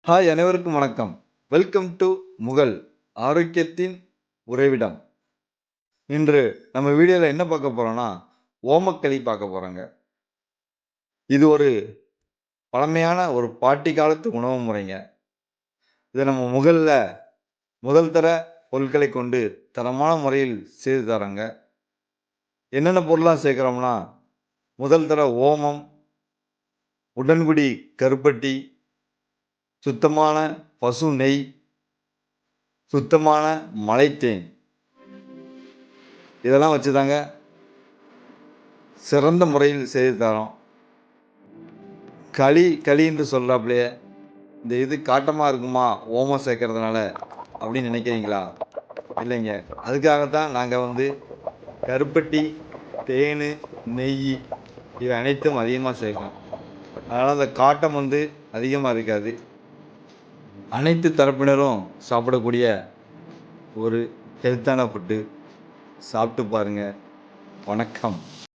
Hi, அனைவருக்கும் வணக்கம். Welcome to Mughal ஆரோக்கியத்தின் உறைவிடம். இன்று நம்ம வீடியோவில் என்ன பார்க்க போறோம்னா, ஓமக்களி பார்க்க போறோங்க. இது ஒரு பழமையான ஒரு பாட்டி காலத்து உணவு முறைங்க. இதை நம்ம முகல்ல முதல் தர பொருட்களை கொண்டு தரமான முறையில் செய்து தரோங்க. என்னென்ன பொருளாக சேர்க்குறோம்னா, முதல் தர ஓமம், உடன்குடி கருப்பட்டி, சுத்தமான பசு நெய், சுத்தமான மலைத்தேன், இதெல்லாம் வச்சு தாங்க சிறந்த முறையில் செய்து தரோம். களி என்று சொல்கிறாப்புலையே, இந்த இது காட்டமாக இருக்குமா ஓமம் சேர்க்கறதுனால அப்படின்னு நினைக்கிறீங்களா? இல்லைங்க, அதுக்காகத்தான் நாங்கள் கருப்பட்டி, தேன், நெய் இவை அனைத்தும் அதிகமாக சேர்க்கோம். அதனால் அந்த காட்டம் அதிகமாக இருக்காது. அனைத்து தரப்பினரும் சாப்பிடக்கூடிய ஒரு ஹெல்த்தான ஃபுட்டு. சாப்பிட்டு பாருங்கள். வணக்கம்.